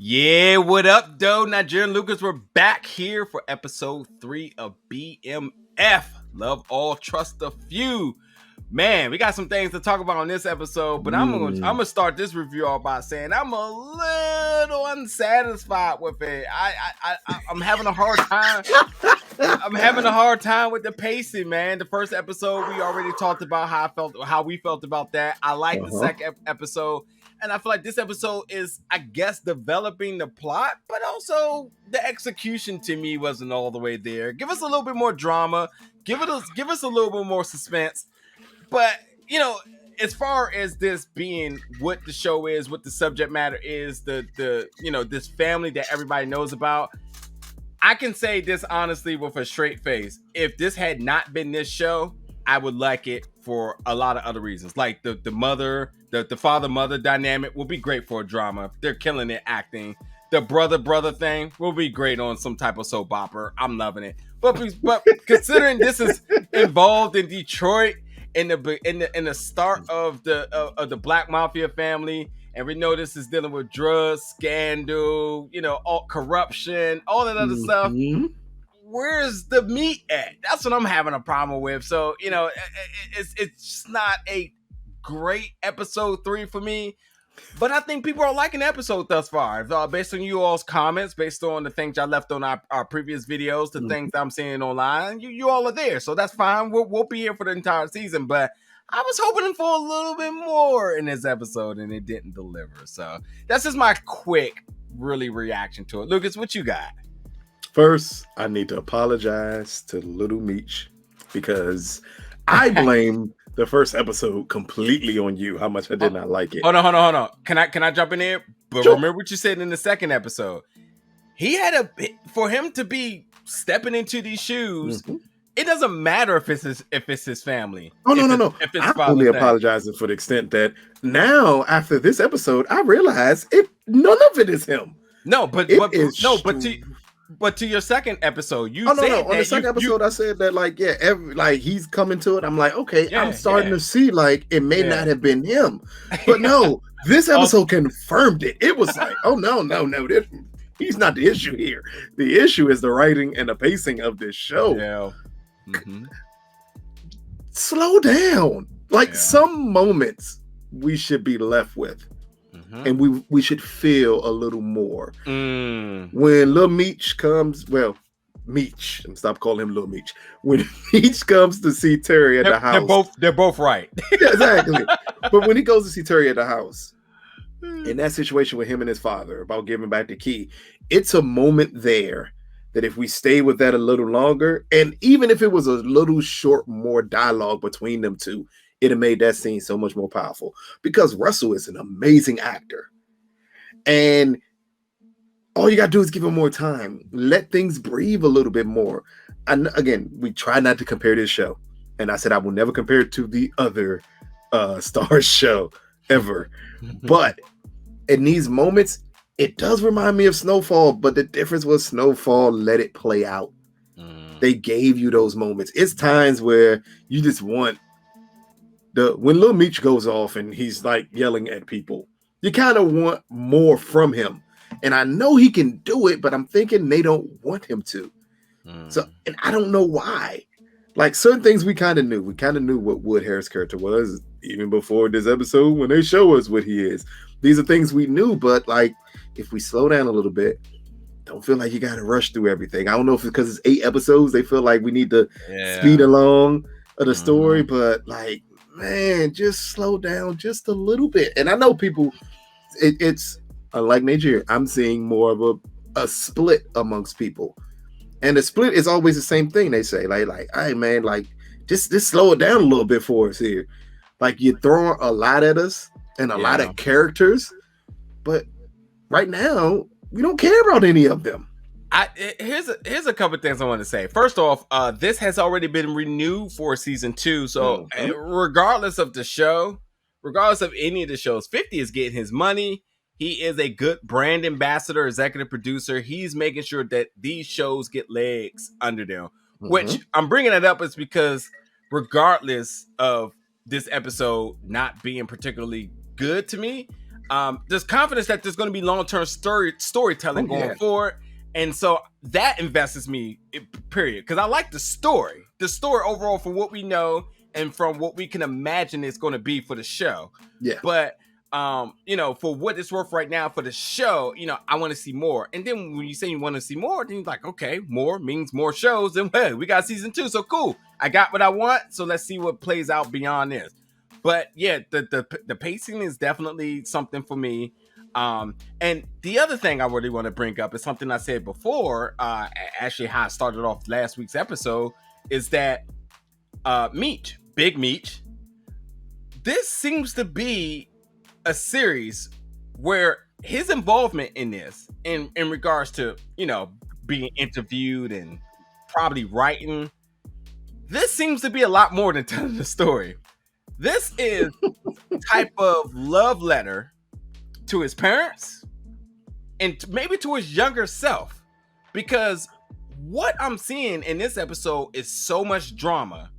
Yeah, what up, though? Nigerian Lucas, we're back here for episode 3 of BMF. Love all, trust a few. Man, we got some things to talk about on this episode, but I'm gonna start this review off by saying I'm a little unsatisfied with it. I'm having a hard time. I'm having a hard time with the pacing, man. The first episode we already talked about how we felt about that. I like the second episode. And I feel like this episode is, I guess, developing the plot, but also the execution to me wasn't all the way there. Give us a little bit more drama. Give us a little bit more suspense. But, as far as this being what the show is, what the subject matter is, this family that everybody knows about, I can say this honestly with a straight face. If this had not been this show, I would like it for a lot of other reasons. Like the father-mother dynamic will be great for a drama. They're killing it acting. The brother thing will be great on some type of soap opera. I'm loving it. But considering this is involved in Detroit in the start of the Black Mafia family, and we know this is dealing with drugs, scandal, all corruption, all that other stuff. Where's the meat at? That's what I'm having a problem with. So, it's just not a great episode 3 for me. But I think people are liking the episode thus far. Based on you all's comments, based on the things I left on our previous videos, the things I'm seeing online, you all are there. So that's fine. We'll be here for the entire season. But I was hoping for a little bit more in this episode, and it didn't deliver. So that's just my quick, really reaction to it. Lucas, what you got? First, I need to apologize to little Meech because I blame the first episode completely on you. How much I did not like it. Hold on. Can I jump in there? But sure. Remember what you said in the second episode. He had for him to be stepping into these shoes. Mm-hmm. It doesn't matter if it's his family. Oh no. I'm only apologizing for the extent that now after this episode, I realize none of it is him. But to your second episode, you on the second episode, I said that he's coming to it. I'm like, okay, I'm starting to see it may not have been him, but no, this episode confirmed it. It was like, oh no, he's not the issue here. The issue is the writing and the pacing of this show. Yeah. Mm-hmm. Slow down. Some moments we should be left with. And we should feel a little more. When Lil Meech comes, Meech, and stop calling him Lil Meech. When Meech comes to see Terry at the house. They're both right. Yeah, exactly. But when he goes to see Terry at the house, in that situation with him and his father about giving back the key, it's a moment there that if we stay with that a little longer, and even if it was a little short, more dialogue between them two, it have made that scene so much more powerful because Russell is an amazing actor. And all you got to do is give him more time. Let things breathe a little bit more. And again, we try not to compare this show. And I said I will never compare it to the other Starz show ever. But in these moments, it does remind me of Snowfall. But the difference was Snowfall let it play out. They gave you those moments. It's times where you just want when Lil Meech goes off and he's yelling at people, you kind of want more from him. And I know he can do it, but I'm thinking they don't want him to. So, and I don't know why. Certain things we kind of knew. We kind of knew what Wood Harris' character was even before this episode when they show us what he is. These are things we knew, but if we slow down a little bit, don't feel like you got to rush through everything. I don't know if it's because it's 8 episodes, they feel like we need to speed along the story, but man, just slow down just a little bit. And I know people, it's unlike Nigeria, I'm seeing more of a split amongst people. And the split is always the same thing. They say, hey man, just slow it down a little bit for us here. You're throwing a lot at us and a lot of characters, but right now, we don't care about any of them. Here's a couple of things I want to say. First off, this has already been renewed for season 2. So regardless of the show, regardless of any of the shows, 50 is getting his money. He is a good brand ambassador, executive producer. He's making sure that these shows get legs under them. Which I'm bringing it up is because regardless of this episode not being particularly good to me, there's confidence that there's going to be long-term storytelling going forward. And so that invests me, period. Because I like the story overall from what we know and from what we can imagine it's going to be for the show. Yeah. But, for what it's worth right now for the show, I want to see more. And then when you say you want to see more, then you're like, okay, more means more shows. And hey, we got season 2. So cool. I got what I want. So let's see what plays out beyond this. But yeah, the pacing is definitely something for me. And the other thing I really want to bring up is something I said before, actually how I started off last week's episode, is that Meech, Big Meech, this seems to be a series where his involvement in this, in regards to, being interviewed and probably writing, this seems to be a lot more than telling the story. This is a type of love letter to his parents and maybe to his younger self, because what I'm seeing in this episode is so much drama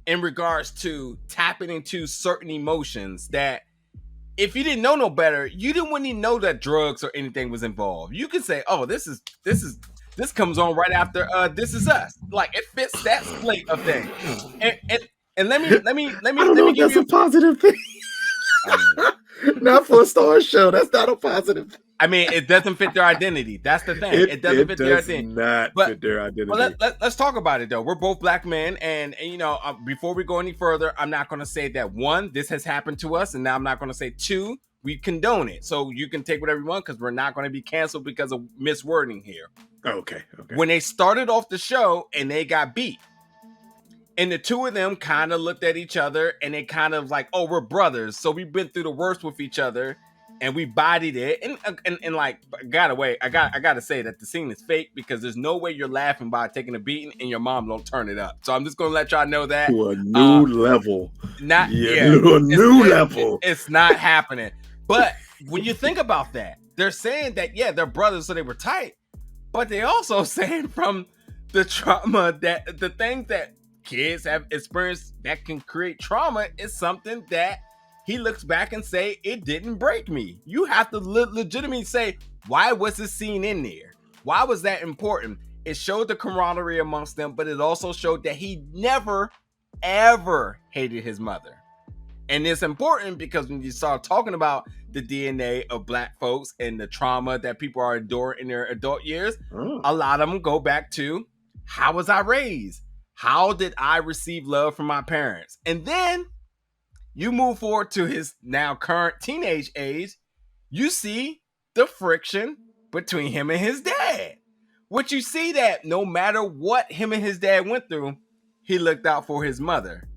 in regards to tapping into certain emotions that if you didn't know no better, you wouldn't even know that drugs or anything was involved. You could say, oh, this comes on right after This Is Us. Like, it fits that slate of things. And let me I don't know if that's a positive thing. Not for a Starz show. That's not a positive thing. I mean, it doesn't fit their identity. That's the thing. It doesn't fit their identity. Not fit their identity. But let's talk about it though. We're both black men, and before we go any further, I'm not going to say that one, this has happened to us, and now I'm not going to say two, we condone it. So you can take whatever you want because we're not going to be canceled because of miswording here. Okay. When they started off the show and they got beat, and the two of them kind of looked at each other and they kind of like, oh, we're brothers, so we've been through the worst with each other. And we bodied it, and like, I gotta say that the scene is fake because there's no way you're laughing by taking a beating and your mom don't turn it up. So I'm just gonna let y'all know that to a new level, level. It's not happening. But when you think about that, they're saying that they're brothers, so they were tight. But they also saying from the trauma that the things that kids have experienced that can create trauma is something that he looks back and say, it didn't break me. You have to legitimately say, why was this scene in there? Why was that important? It showed the camaraderie amongst them, but it also showed that he never, ever hated his mother. And it's important because when you start talking about the DNA of black folks and the trauma that people are enduring in their adult years, a lot of them go back to, how was I raised? How did I receive love from my parents? And then you move forward to his now current teenage age, you see the friction between him and his dad. Which you see that no matter what him and his dad went through, he looked out for his mother.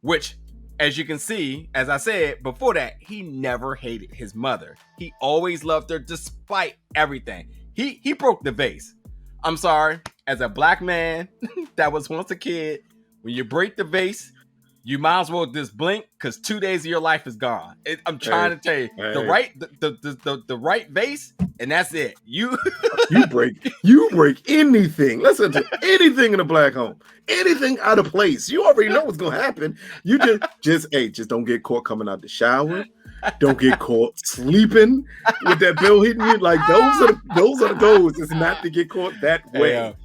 Which, as you can see, as I said before that, he never hated his mother. He always loved her despite everything. He broke the vase. I'm sorry, as a black man that was once a kid, when you break the vase, you might as well just blink because 2 days of your life is gone. I'm trying to tell you, the right vase, and that's it. You break anything. Listen to anything in a black home, anything out of place. You already know what's gonna happen. You just don't get caught coming out the shower. Don't get caught sleeping with that bill hitting you. Like those are the goals. It's not to get caught that way.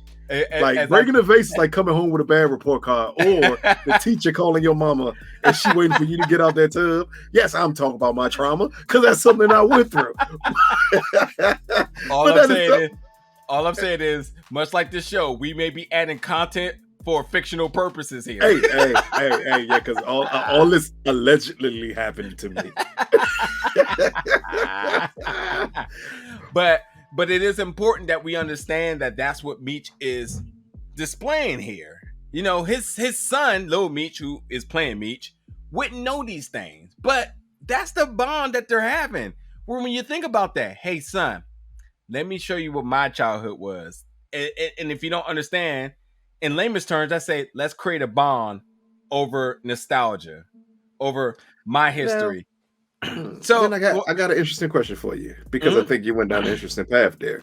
Like breaking the vase is like coming home with a bad report card, or the teacher calling your mama and she waiting for you to get out that tub. Yes, I'm talking about my trauma because that's something I went through. All I'm saying is, much like this show, we may be adding content for fictional purposes here. Hey, yeah, because all this allegedly happened to me. But it is important that we understand that that's what Meech is displaying here. You know, his son, Lil Meech, who is playing Meech, wouldn't know these things. But that's the bond that they're having. Where when you think about that, hey, son, let me show you what my childhood was. And if you don't understand, in layman's terms, I say, let's create a bond over nostalgia, over my history. So then I got an interesting question for you, because I think you went down an interesting path there.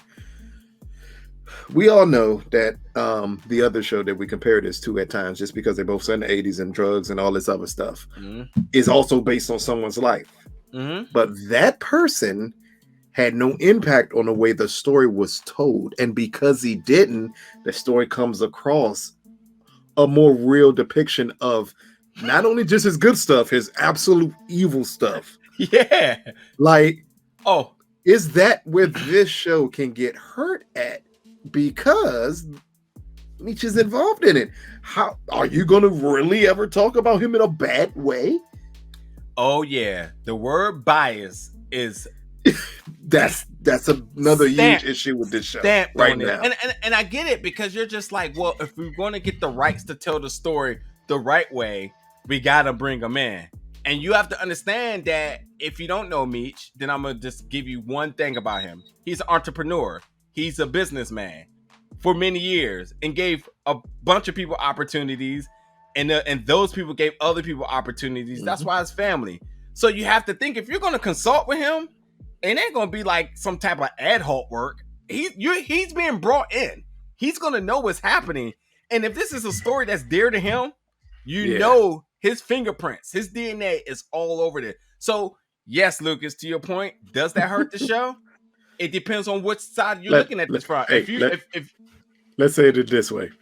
We all know that the other show that we compare this to at times, just because they both set in the 80s and drugs and all this other stuff, is also based on someone's life. Mm-hmm. but that person had no impact on the way the story was told. And because he didn't, the story comes across a more real depiction of not only just his good stuff, his absolute evil stuff. Yeah. Like, Oh, is that where this show can get hurt at? Because Meech is involved in it. How are you going to really ever talk about him in a bad way? oh yeah. The word bias is That's another huge Stamp- issue with this show stamped right on it. now. And I get it, because you're just like, well, if we're going to get the rights to tell the story the right way, we got to bring them in. And you have to understand that if you don't know Meech, then I'm going to just give you one thing about him. He's an entrepreneur. He's a businessman for many years and gave a bunch of people opportunities. And those people gave other people opportunities. That's why it's family. So you have to think, if you're going to consult with him, it ain't going to be like some type of ad hoc work. He's being brought in. He's going to know what's happening. And if this is a story that's dear to him, you know his fingerprints, his DNA is all over there. So, yes, Lucas, to your point, does that hurt the show? It depends on which side you're looking at this from. Let's say it this way.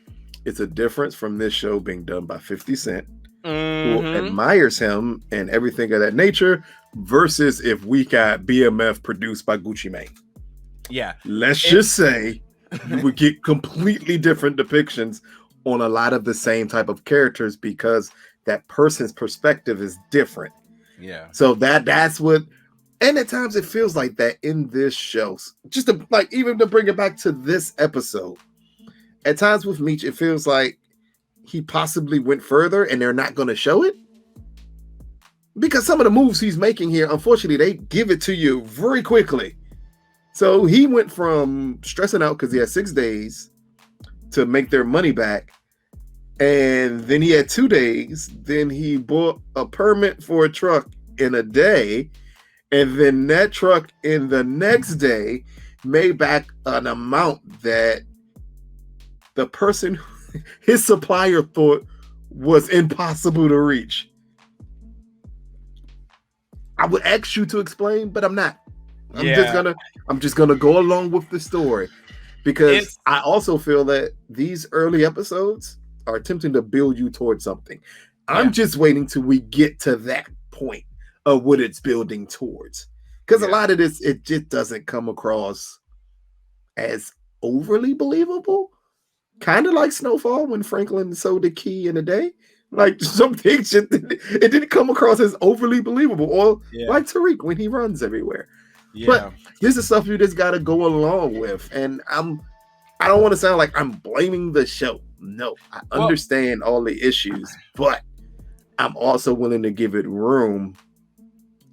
It's a difference from this show being done by 50 Cent, who admires him and everything of that nature, versus if we got BMF produced by Gucci Mane. Yeah. Let's just say you would get completely different depictions on a lot of the same type of characters, because that person's perspective is different. Yeah. So that's what, and at times it feels like that in this show. Just to, like, even to bring it back to this episode, at times with Meech, it feels like he possibly went further and they're not going to show it. Because some of the moves he's making here, unfortunately, they give it to you very quickly. So he went from stressing out because he had 6 days to make their money back, and then he had 2 days. Then he bought a permit for a truck in a day, and then that truck in the next day made back an amount that the person, his supplier, thought was impossible to reach. I would ask you to explain, but I'm not. I'm just gonna go along with the story, because I also feel that these early episodes are attempting to build you towards something. I'm just waiting till we get to that point of what it's building towards, because a lot of this, it just doesn't come across as overly believable. Kind of like Snowfall when Franklin sold the key in a day. Like, some things, it didn't come across as overly believable. Or like Tariq when he runs everywhere. Yeah. But this is stuff you just got to go along with. And I don't want to sound like I'm blaming the show. No, I understand all the issues, but I'm also willing to give it room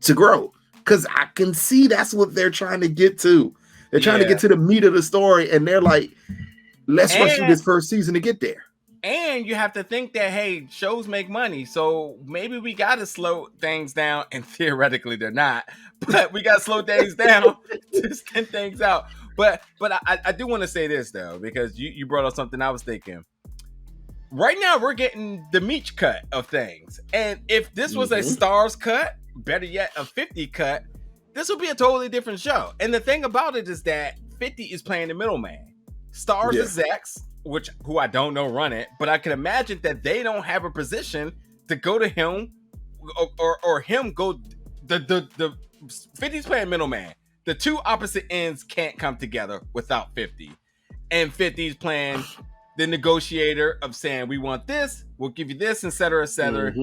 to grow, because I can see that's what they're trying to get to. They're trying to get to the meat of the story, and they're like, let's rush through this first season to get there. And you have to think that, hey, shows make money, so maybe we got to slow things down. And theoretically, they're not, but we got to slow things down to thin things out. But I do want to say this, though, because you brought up something I was thinking. Right now, we're getting the Meech cut of things. And if this was a Starz cut, better yet, a 50 cut, this would be a totally different show. And the thing about it is that 50 is playing the middleman. Starz execs, who I don't know run it, but I can imagine that they don't have a position to go to him or him go. The 50's playing middleman. The two opposite ends can't come together without 50. And 50's playing the negotiator of saying, we want this, we'll give you this, etc., etc.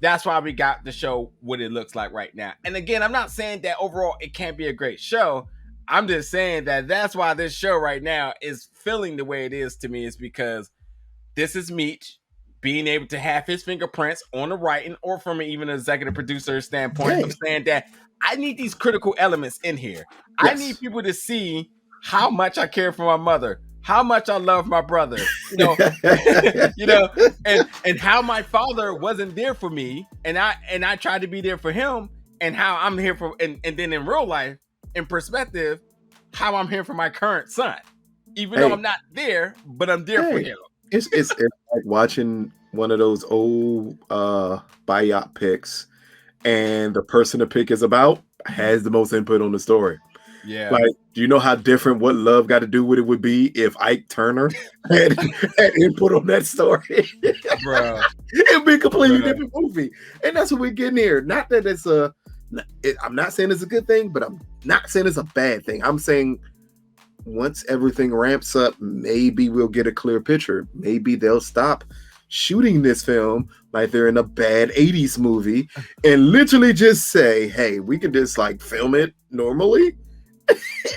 That's why we got the show what it looks like right now. And again, I'm not saying that overall it can't be a great show. I'm just saying that that's why this show right now is feeling the way it is to me, is because this is Meech being able to have his fingerprints on the writing, or from even an executive producer standpoint of saying that I need these critical elements in here. I need people to see how much I care for my mother, how much I love my brother, and how my father wasn't there for me, and I tried to be there for him, and how I'm here for, and then in real life, in perspective, how I'm here for my current son, even though I'm not there, but I'm there for him. It's like watching one of those old biopics, and the person the pick is about has the most input on the story. Yeah. Like, do you know how different What Love Got to Do with It would be if Ike Turner had input on that story? Bro. It'd be a completely different movie. And that's what we're getting here. Not that it's I'm not saying it's a good thing, but I'm not saying it's a bad thing. I'm saying once everything ramps up, maybe we'll get a clear picture. Maybe they'll stop shooting this film like they're in a bad 80s movie and literally just say, hey, we can just like film it normally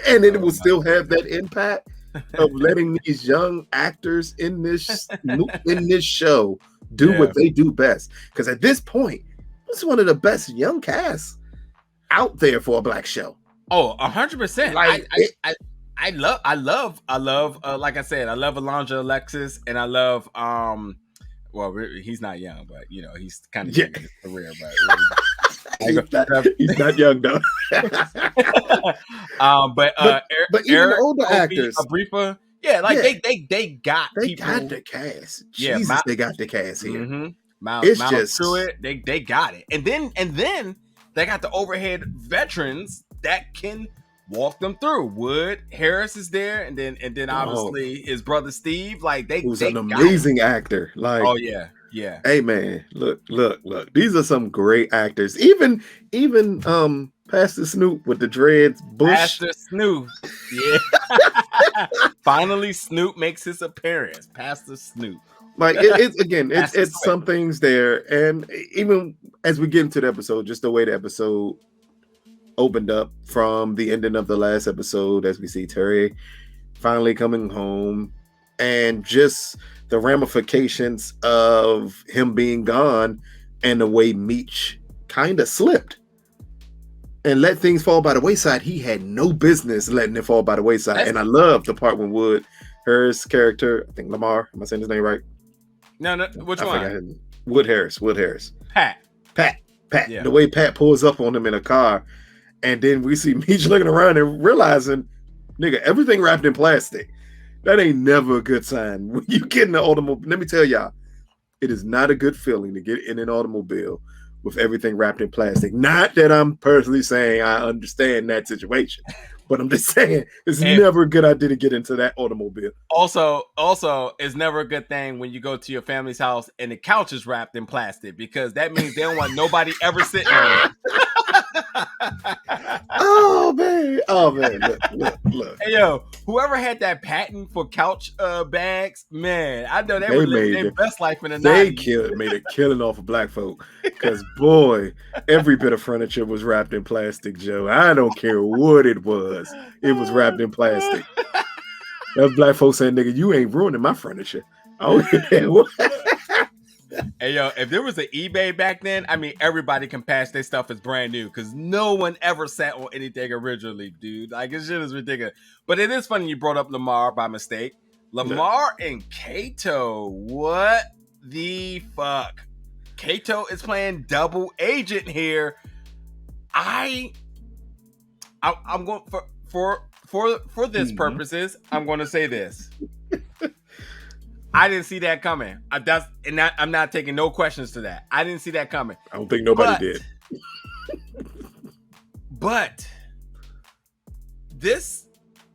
and it will still have that impact of letting these young actors in this show do what they do best. Because at this point, it's one of the best young casts out there for a black show. Oh, 100%. Like, I love, like I said, I love Alondra Alexis, and I love, well, he's not young, but you know, he's kind of young in his career, but he's not young though. But even the older actors, Abrifa, they got the cast. Jesus, they got the cast here. Mm-hmm. It's Miles just Pruitt, they got it, and then they got the overhead veterans that can walk them through. Wood Harris is there, and then obviously his brother Steve. Like who's an amazing actor. Like, oh yeah. Hey man, look. These are some great actors. Even Pastor Snoop with the dreads. Bush. Pastor Snoop. Yeah. Finally, Snoop makes his appearance. Pastor Snoop. Like it's some things there, and even as we get into the episode, just the way the episode opened up from the ending of the last episode, as we see Terry finally coming home, and just the ramifications of him being gone, and the way Meech kind of slipped and let things fall by the wayside. He had no business letting it fall by the wayside. And I love the part when Wood Harris' character, I think Lamar, am I saying his name right? No, which one? Wood Harris. Pat. Yeah. The way Pat pulls up on him in a car, and then we see Meech looking around and realizing, nigga, everything wrapped in plastic. That ain't never a good sign. When you get in the automobile, let me tell y'all, it is not a good feeling to get in an automobile with everything wrapped in plastic. Not that I'm personally saying I understand that situation, but I'm just saying it's never a good idea to get into that automobile. Also, it's never a good thing when you go to your family's house and the couch is wrapped in plastic, because that means they don't want nobody ever sitting on it. Oh man, look. Hey yo, whoever had that patent for couch bags, man, I know they were living their best life in the 90s. They made a killing off of black folk, because boy, every bit of furniture was wrapped in plastic, Joe. I don't care what it was wrapped in plastic. That black folks saying, nigga, you ain't ruining my furniture. Oh yeah. Hey yo, if there was an eBay back then, I mean, everybody can pass their stuff as brand new, because no one ever sat on anything originally, dude. Like, this shit is ridiculous. But it is funny you brought up Lamar by mistake. Lamar and Kato, what the fuck? Kato is playing double agent here. I'm going for this purposes, I'm going to say this. I didn't see that coming. I'm not taking no questions to that. I didn't see that coming. I don't think nobody did. But this,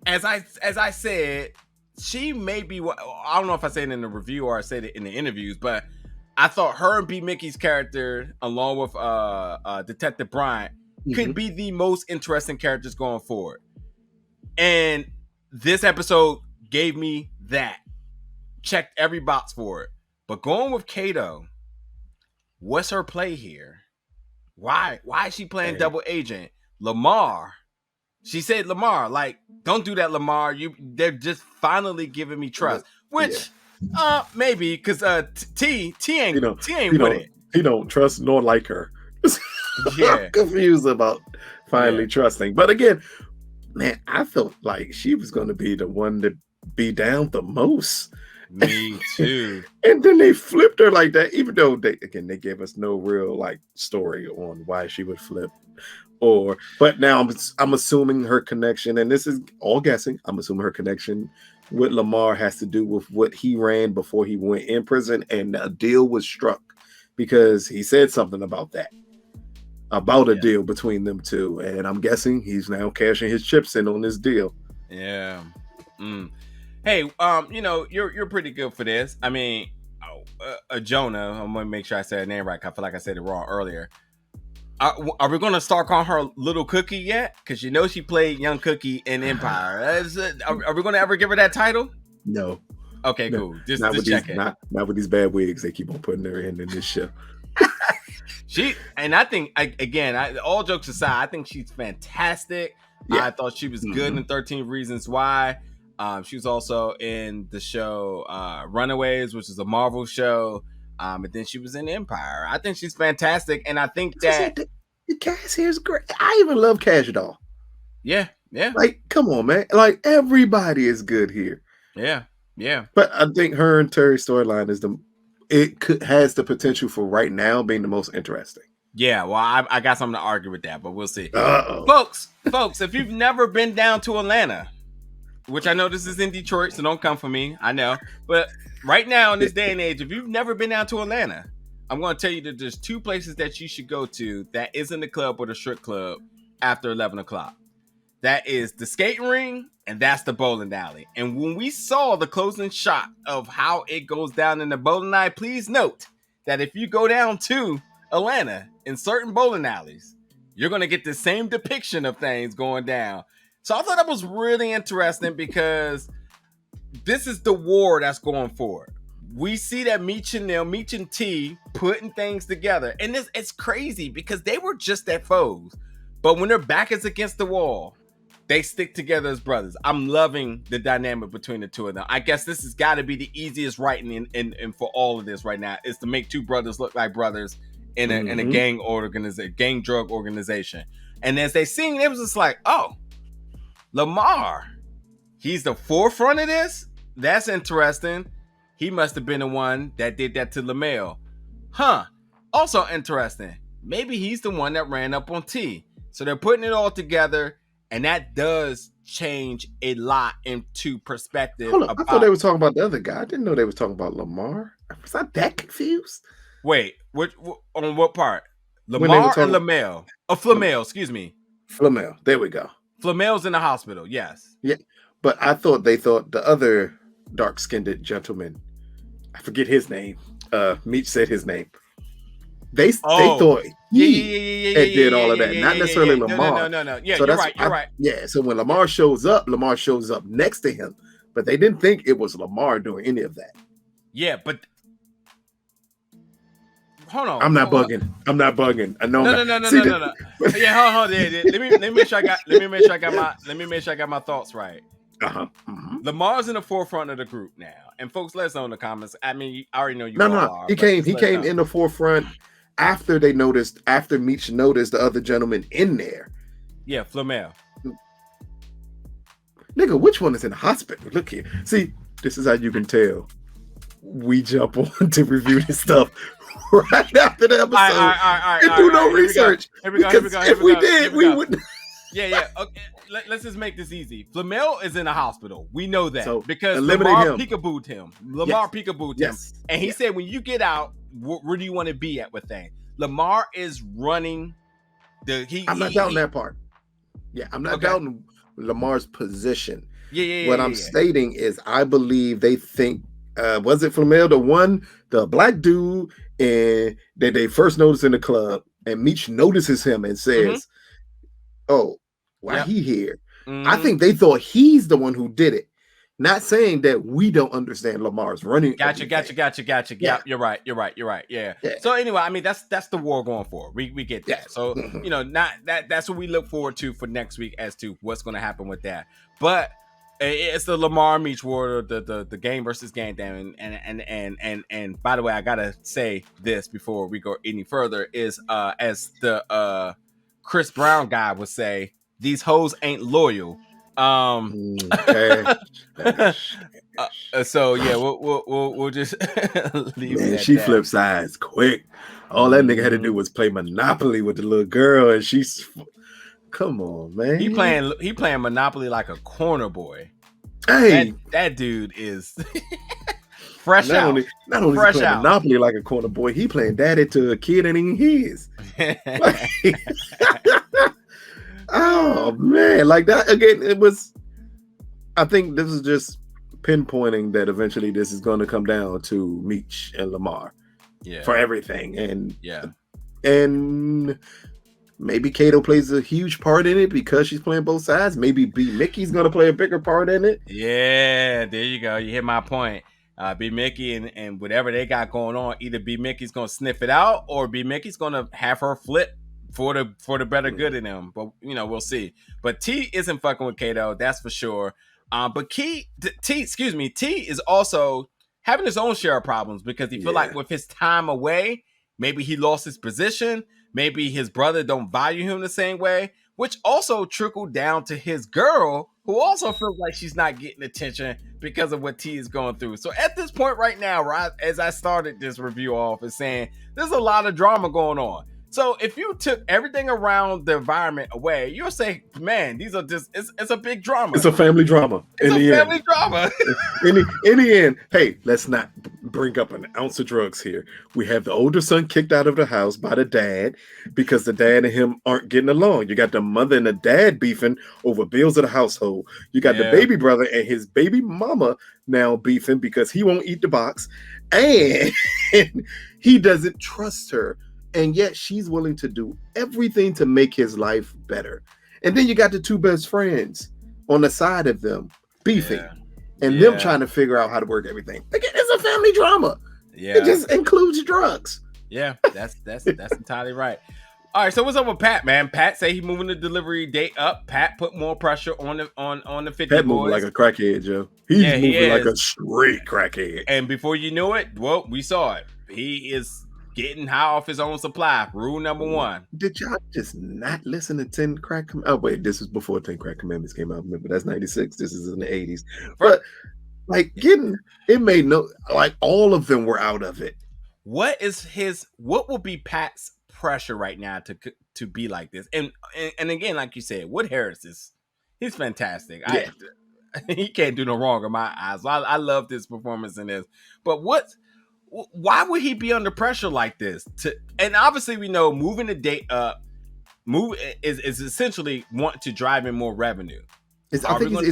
as I said, she may be. I don't know if I said it in the review or I said it in the interviews, but I thought her and B. Mickey's character, along with Detective Bryant, could be the most interesting characters going forward. And this episode gave me that. Checked every box for it. But going with Kato, what's her play here? Why is she playing double agent? Lamar. She said, Lamar, like, don't do that, Lamar. They're just finally giving me trust. Which maybe, because T ain't with it. He don't trust nor like her. Yeah. I'm confused about finally trusting. But again, man, I felt like she was gonna be the one to be down the most. Me too. And then they flipped her like that, even though they gave us no real like story on why she would flip. But now I'm assuming her connection, and this is all guessing, I'm assuming her connection with Lamar has to do with what he ran before he went in prison, and a deal was struck because he said something about that. about a deal between them two, and I'm guessing he's now cashing his chips in on this deal. Yeah. Hey, you're pretty good for this. I mean, Jonah. I'm gonna make sure I say her name right. I feel like I said it wrong earlier. Are we gonna start calling her Little Cookie yet? Because she played Young Cookie in Empire. Are we gonna ever give her that title? No. Okay, no. Cool. Just check it. Not with these bad wigs they keep on putting her in this show. I think all jokes aside, I think she's fantastic. Yeah. I thought she was good in 13 Reasons Why. She was also in the show Runaways, which is a Marvel show. And then she was in Empire. I think she's fantastic, and I think that the cast here is great. I even love Cash Doll. Yeah. Like, come on, man. Like, everybody is good here. Yeah. But I think her and Terry's storyline has the potential for right now being the most interesting. Yeah, well, I got something to argue with that, but we'll see. Uh-oh. Folks, if you've never been down to Atlanta, which I know this is in Detroit, so don't come for me, I know. But right now in this day and age, if you've never been down to Atlanta, I'm going to tell you that there's two places that you should go to that isn't a club or the strip club after 11 o'clock. That is the skating ring, and that's the bowling alley. And when we saw the closing shot of how it goes down in the bowling alley, please note that if you go down to Atlanta in certain bowling alleys, you're going to get the same depiction of things going down. So I thought that was really interesting because this is the war that's going forward. We see that Meech and T putting things together. And it's crazy because they were just at foes. But when their back is against the wall, they stick together as brothers. I'm loving the dynamic between the two of them. I guess this has got to be the easiest writing in for all of this right now, is to make two brothers look like brothers in a gang drug organization. And as they sing, it was just like, oh, Lamar, he's the forefront of this? That's interesting. He must have been the one that did that to LaMel. Huh. Also interesting. Maybe he's the one that ran up on T. So they're putting it all together, and that does change a lot into perspective. Hold on, I thought they were talking about the other guy. I didn't know they were talking about Lamar. Was I that confused? Wait, on what part? Lamar or LaMel? Oh, Flamel, excuse me. Flamel, there we go. Flamel's in the hospital, yes. Yeah, but they thought the other dark-skinned gentleman, I forget his name. Meech said his name. They thought he did all of that, not necessarily Lamar. No. Yeah, so you're right. Yeah, so when Lamar shows up next to him, but they didn't think it was Lamar doing any of that. Yeah, but hold on. I'm not bugging. I know. No. Yeah, hold on. Let me make sure I got my thoughts right. Lamar's in the forefront of the group now, and folks, let us know in the comments. I mean, I already know you. No. He came in the forefront after Meech noticed the other gentleman in there. Yeah, Flamel. Nigga, which one is in the hospital? Look here. See, this is how you can tell we jump on to review this stuff right after the episode and do no research. Here we go. If we did, we wouldn't. Yeah. Okay. Let's just make this easy. Flamel is in the hospital. We know that because Lamar peekabooed him. Peekabooed him. And he said, when you get out, where do you want to be at with things? Lamar is running I'm not doubting that part. Yeah, I'm not doubting Lamar's position. Yeah. What I'm stating is I believe they think, was it Flamel, the black dude, and that they first noticed in the club, and Meech notices him and says, oh, why he here? I think they thought he's the one who did it. Not saying that we don't understand Lamar's running. Gotcha. Yeah. You're right. Yeah. So anyway, I mean, that's the war going forward. We get that. So that's what we look forward to for next week as to what's going to happen with that. But it's the Lamar Meech war, the game versus game thing. And by the way, I gotta say this before we go any further is as the Chris Brown guy would say, these hoes ain't loyal. So yeah, we'll just leave it. She flipped sides quick. All that nigga had to do was play Monopoly with the little girl, and she's come on, man. He playing Monopoly like a corner boy. Hey, that dude is Fresh Not out. only is he Fresh playing out. Monopoly like a corner boy, he playing daddy to a kid that ain't his. Like, oh man, like that again. It was. I think this is just pinpointing that eventually this is going to come down to Meech and Lamar for everything, and maybe Kato plays a huge part in it because she's playing both sides. Maybe B Mickey's going to play a bigger part in it. Yeah, there you go. You hit my point. B Mickey and whatever they got going on, either B Mickey's gonna sniff it out or B Mickey's gonna have her flip for the better good in them. But we'll see. But T isn't fucking with Kato, that's for sure. But T is also having his own share of problems because he feel like with his time away, maybe he lost his position. Maybe his brother don't value him the same way, which also trickled down to his girl, who also feels like she's not getting attention because of what T is going through. So at this point right now, right as I started this review off, is saying there's a lot of drama going on. So if you took everything around the environment away, you'll say, man, these are just, it's a big drama. It's a family drama. It's a family drama. in the end, hey, let's not bring up an ounce of drugs here. We have the older son kicked out of the house by the dad because the dad and him aren't getting along. You got the mother and the dad beefing over bills of the household. You got the baby brother and his baby mama now beefing because he won't eat the box. And he doesn't trust her. And yet she's willing to do everything to make his life better. And then you got the two best friends on the side of them beefing and them trying to figure out how to work everything. Again, it's a family drama. Yeah. It just includes drugs. Yeah, that's entirely right. All right, so what's up with Pat, man? Pat say he's moving the delivery date up. Pat put more pressure on the 50 Pat boys. moving like a crackhead, Joe. He's moving like a straight crackhead. And before you knew it, well, we saw it. He is getting high off his own supply. Rule number 1. Did y'all just not listen to 10 Crack Commandments? Oh, wait, this was before 10 Crack Commandments came out. Remember, that's 96. This is in the 80s. But, like, it made no, like, all of them were out of it. What will be Pat's pressure right now to be like this? And again, like you said, Wood Harris he's fantastic. Yeah. He can't do no wrong in my eyes. I love this performance in this. But why would he be under pressure like this? And obviously we know moving the date up is essentially want to drive in more revenue. Is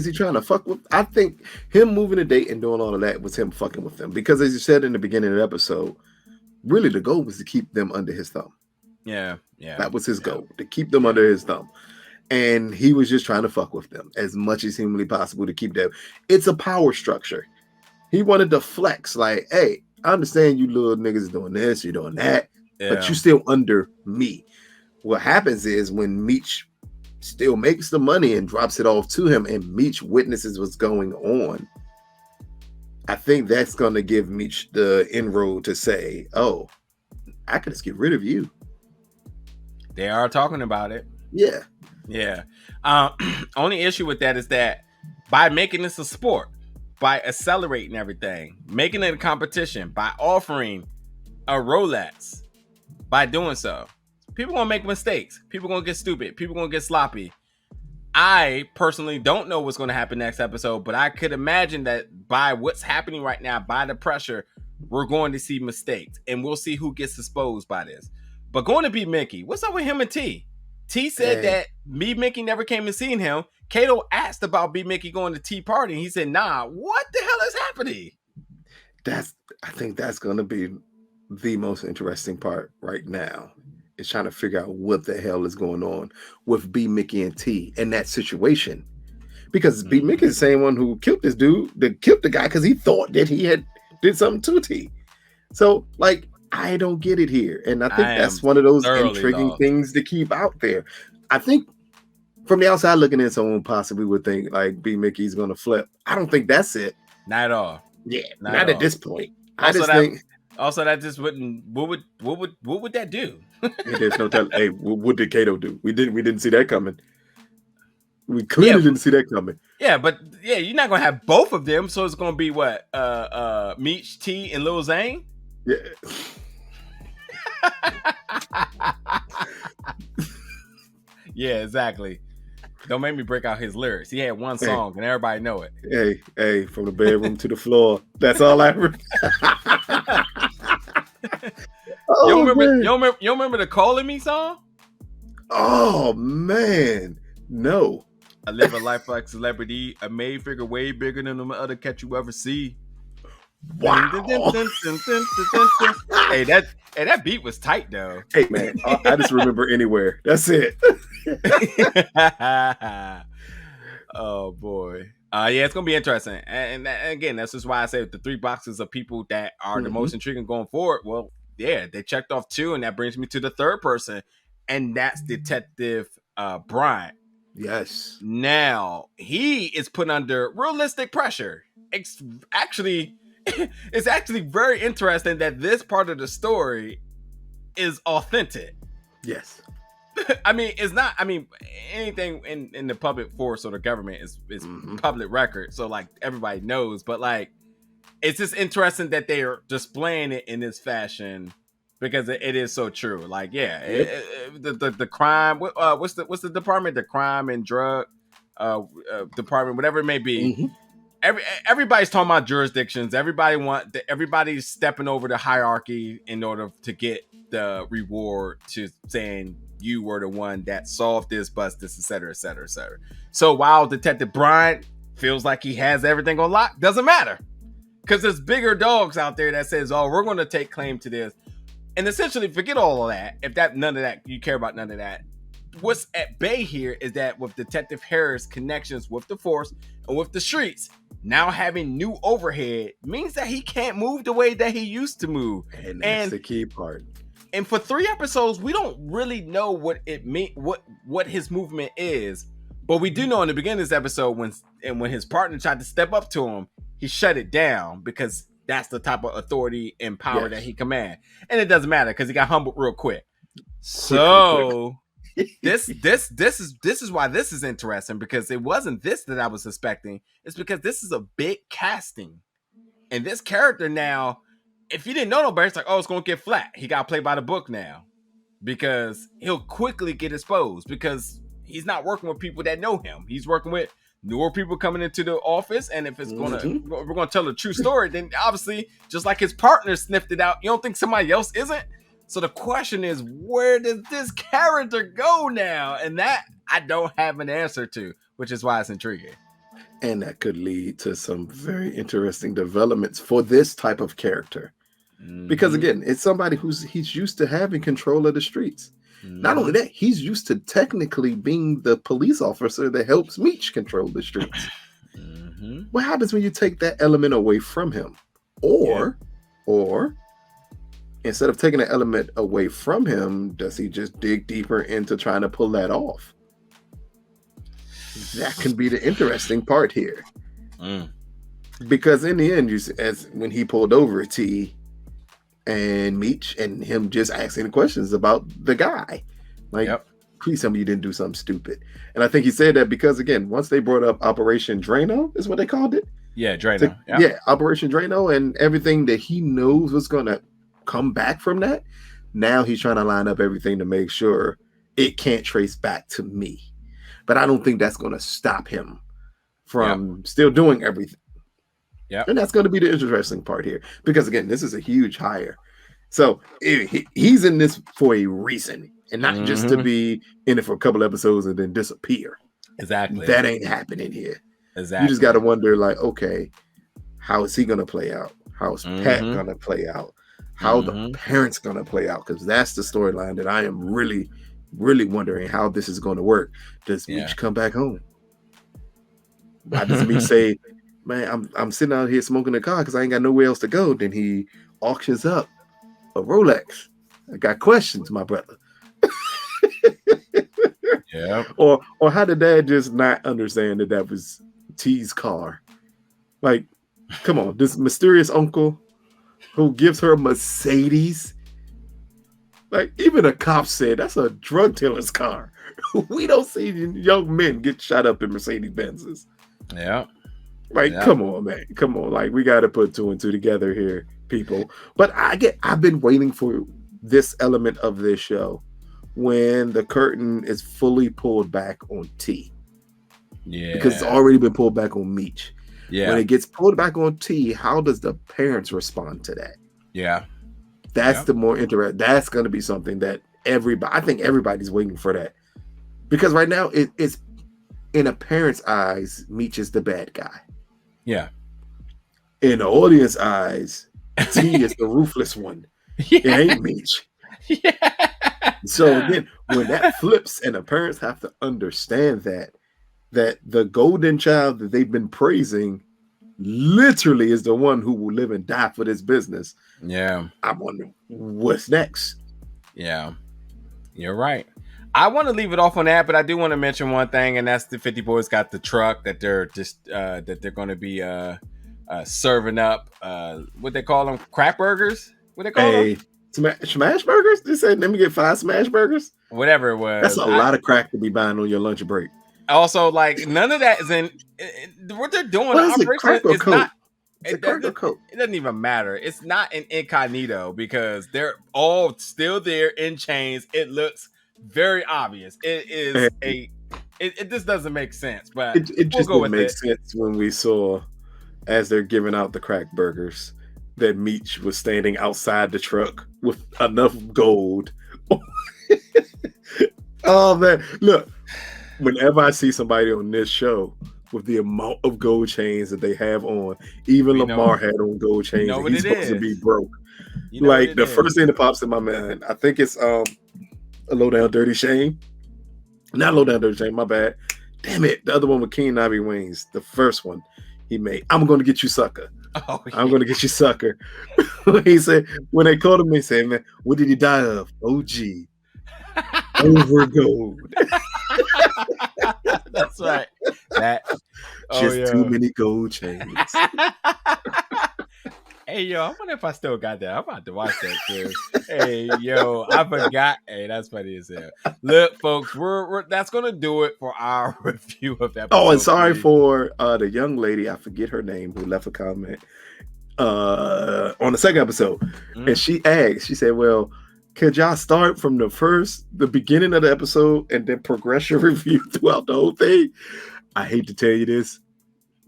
he trying to fuck with? I think him moving the date and doing all of that was him fucking with them. Because as you said in the beginning of the episode, really the goal was to keep them under his thumb. Yeah. That was his goal, to keep them under his thumb. And he was just trying to fuck with them as much as humanly possible to keep them. It's a power structure. He wanted to flex like, hey, I understand you little niggas doing this, you're doing that, but you still under me. What happens is when Meech still makes the money and drops it off to him and Meech witnesses what's going on, I think that's going to give Meech the inroad to say, oh, I could just get rid of you. They are talking about it. Yeah. Only issue with that is that by making this a sport, by accelerating everything, making it a competition, by offering a Rolex, by doing so, people gonna make mistakes. People gonna get stupid. People gonna get sloppy. I personally don't know what's gonna happen next episode, but I could imagine that by what's happening right now, by the pressure, we're going to see mistakes, and we'll see who gets exposed by this. But going to be Mickey, what's up with him and T? T said that B Mickey never came and seen him. Kato asked about B Mickey going to T party, and he said, nah, what the hell is happening? I think that's going to be the most interesting part right now, is trying to figure out what the hell is going on with B Mickey and T in that situation. Because B Mickey is the same one who killed this dude, that killed the guy because he thought that he had did something to T. So, like, I don't get it here. And I think that's one of those intriguing things to keep out there. I think from the outside looking in, someone possibly would think like B Mickey's going to flip. I don't think that's it. Not at all. Yeah, not at this point. Also, that just wouldn't. What would that do? There's no telling. Hey, what did Kato do? We didn't see that coming. We clearly didn't see that coming. Yeah, but you're not gonna have both of them, so it's gonna be what? Meech, T, and Lil Zane. Yeah. Yeah, exactly. Don't make me break out his lyrics. He had one song and everybody know it. Hey, from the bedroom to the floor. That's all I remember. You don't remember the Calling Me song? Oh man, no. I live a life like celebrity. I made figure way bigger than the other cat you ever see. Wow. Hey, that beat was tight though. Hey man, I just remember Anywhere. That's it. Oh boy. Yeah, it's gonna be interesting. And again, that's just why I say the 3 boxes of people that are the most intriguing going forward. Well, yeah, they checked off 2, and that brings me to the third person, and that's Detective Bryant. Yes. Now he is put under realistic pressure. It's actually very interesting that this part of the story is authentic. Yes. I mean, it's not. I mean, anything in the public force or the government is public record, so like everybody knows. But like, it's just interesting that they are displaying it in this fashion because it is so true. Like, yeah, the crime. What's the department? The crime and drug department, whatever it may be. Everybody's talking about jurisdictions. Everybody's stepping over the hierarchy in order to get the reward to saying you were the one that solved this, bust this, etc., etc., etc. So while Detective Bryant feels like he has everything on lock, doesn't matter because there's bigger dogs out there that says, "Oh, we're going to take claim to this," and essentially forget all of that. If none of that you care about, none of that. What's at bay here is that with Detective Harris' connections with the force and with the streets, now having new overhead means that he can't move the way that he used to move. And that's the key part. And for 3 episodes, we don't really know what it mean, what his movement is. But we do know in the beginning of this episode when his partner tried to step up to him, he shut it down because that's the type of authority and power that he commands. And it doesn't matter because he got humbled real quick. So this is why this is interesting, because it wasn't this that I was suspecting. It's because this is a big casting. And this character now, if you didn't know nobody, it's like, oh, it's going to get flat. He got to play by the book now because he'll quickly get exposed because he's not working with people that know him. He's working with newer people coming into the office. And if it's we're going to tell a true story, then obviously, just like his partner sniffed it out, you don't think somebody else isn't? So the question is, where does this character go now? And that I don't have an answer to, which is why it's intriguing. And that could lead to some very interesting developments for this type of character. Because again, it's somebody he's used to having control of the streets. Not only that, he's used to technically being the police officer that helps Meech control the streets. What happens when you take that element away from him? Or instead of taking the element away from him, does he just dig deeper into trying to pull that off? That can be the interesting part here. Because in the end, as when he pulled over T and Meech and him just asking the questions about the guy, like, please tell me you didn't do something stupid. And I think he said that because, again, once they brought up Operation Drano, is what they called it. Yeah, Drano. Operation Drano, and everything that he knows was going to come back from that. Now he's trying to line up everything to make sure it can't trace back to me. But I don't think that's going to stop him from still doing everything. And that's going to be the interesting part here. Because, again, this is a huge hire. So he's in this for a reason. And not just to be in it for a couple episodes and then disappear. Exactly. That ain't happening here. Exactly. You just got to wonder, like, okay, how is he going to play out? How is Pat going to play out? How the parents going to play out? Because that's the storyline that I am really, really wondering how this is going to work. Does Meech come back home? Why does Meech say, man, I'm sitting out here smoking a car because I ain't got nowhere else to go? Then he auctions up a Rolex. I got questions, my brother. Or how did Dad just not understand that was T's car? Like, come on, this mysterious uncle who gives her a Mercedes. Like, even a cop said that's a drug dealer's car. We don't see young men get shot up in Mercedes Benzes. Come on, man. Come on. Like, we got to put 2 and 2 together here, people. But I've been waiting for this element of this show when the curtain is fully pulled back on T. Yeah. Because it's already been pulled back on Meech. Yeah. When it gets pulled back on T, how does the parents respond to that? Yeah. That's the more interesting. That's going to be something that I think everybody's waiting for that. Because right now, it's in a parent's eyes, Meech is the bad guy. Yeah. In the audience eyes, T is the ruthless one. Yeah. It ain't Meech. Yeah. So again, when that flips and the parents have to understand that the golden child that they've been praising literally is the one who will live and die for this business. Yeah. I wonder what's next. Yeah. You're right. I want to leave it off on that, but I do want to mention one thing, and that's the 50 Boys got the truck that they're just that they're going to be serving up what they call them, crack burgers. What they call them? Smash burgers? They said, let me get 5 smash burgers. Whatever it was. That's a lot of crack to be buying on your lunch break. Also, like none of that is in what they're doing. What is it, crack or coke? It doesn't even matter. It's not an incognito because they're all still there in chains. It looks very obvious. It is it just doesn't make sense. But it just didn't make sense when we saw as they're giving out the crack burgers that Meech was standing outside the truck with enough gold. Oh man, look. Whenever I see somebody on this show with the amount of gold chains that they have on, even Lamar had on gold chains. And he's supposed to be broke. Like the first thing that pops in my mind, I think it's a Low Down Dirty Shame. Not Low Down Dirty Shame, my bad. Damn it. The other one with King Ivy Wings. The first one he made. I'm gonna get you, sucker. Oh, yeah. I'm gonna get you, sucker. He said when they called him, he said, man, what did he die of? OG. Over gold. That's right. Too many gold chains. Hey yo, I wonder if I still got that. I'm about to watch that too. Hey yo, I forgot. Hey, that's funny as hell. Look, folks, we're that's gonna do it for our review of episode. Oh, and sorry for the young lady, I forget her name, who left a comment on the second episode, and she asked. She said, "Well, could y'all start from the beginning of the episode and then progress your review throughout the whole thing?" I hate to tell you this,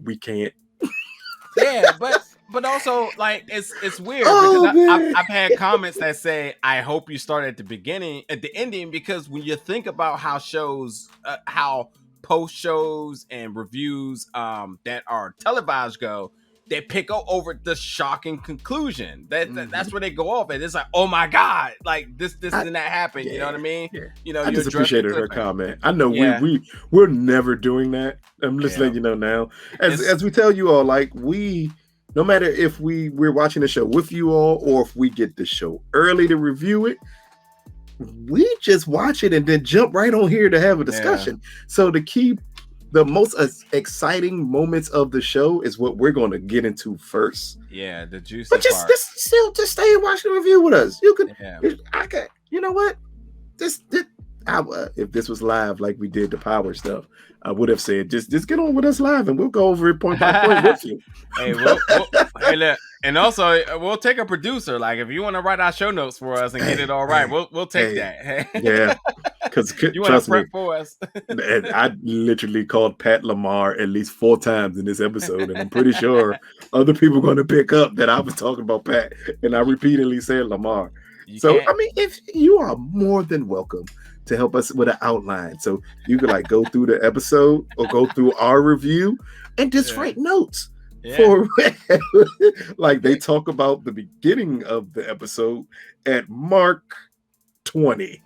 we can't. Yeah, but also like it's weird because I've had comments that say I hope you start at the ending, because when you think about how shows, how post shows and reviews that are televised go, they pick over the shocking conclusion. That's where they go off at. It's like, oh my god, like this and that happened. You know what I mean? Yeah. You know, I just appreciated her comment. I know we're never doing that. I'm just letting you know now. As we tell you all, like no matter if we're watching the show with you all or if we get the show early to review it, we just watch it and then jump right on here to have a discussion. So the most exciting moments of the show is what we're going to get into first. Yeah, the juicy part. But just stay and watch the review with us. You can, I can. You know what? If this was live like we did the Power stuff, I would have said just get on with us live and we'll go over it point by point with you. Hey, hey, look, and also we'll take a producer. Like if you want to write our show notes for us and get it all right, we'll take that. Yeah, because you want to prep for us. I literally called Pat Lamar at least 4 times in this episode, and I'm pretty sure other people are going to pick up that I was talking about Pat, and I repeatedly said Lamar. I mean, if you are more than welcome to help us with an outline, so you can like go through the episode or go through our review and just write notes for like they talk about the beginning of the episode at Mark 20.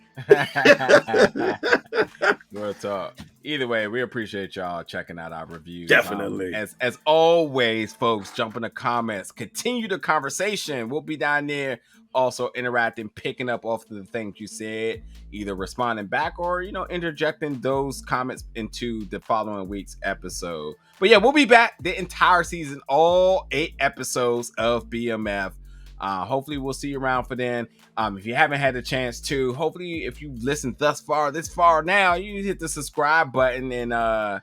Real talk. Either way, we appreciate y'all checking out our reviews. Definitely. As always, folks, jump in the comments, continue the conversation. We'll be down there also interacting, picking up off the things you said, either responding back or interjecting those comments into the following week's episode. But yeah, we'll be back the entire season, all 8 episodes of BMF. Hopefully we'll see you around for then. If you haven't had a chance to, hopefully if you've listened this far now, you hit the subscribe button and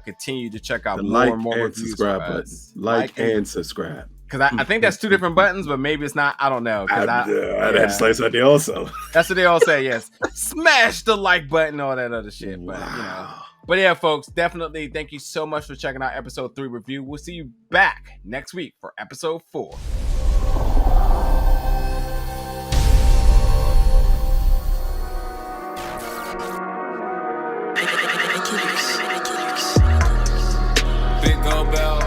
continue to check out more and more reviews. Subscribe button. Like and subscribe. Because I think that's 2 different buttons, but maybe it's not. I don't know. That's what they also. That's what they all say. Yes, smash the like button, all that other shit. But But yeah, folks, definitely thank you so much for checking out episode 3 review. We'll see you back next week for episode 4. Big old bell.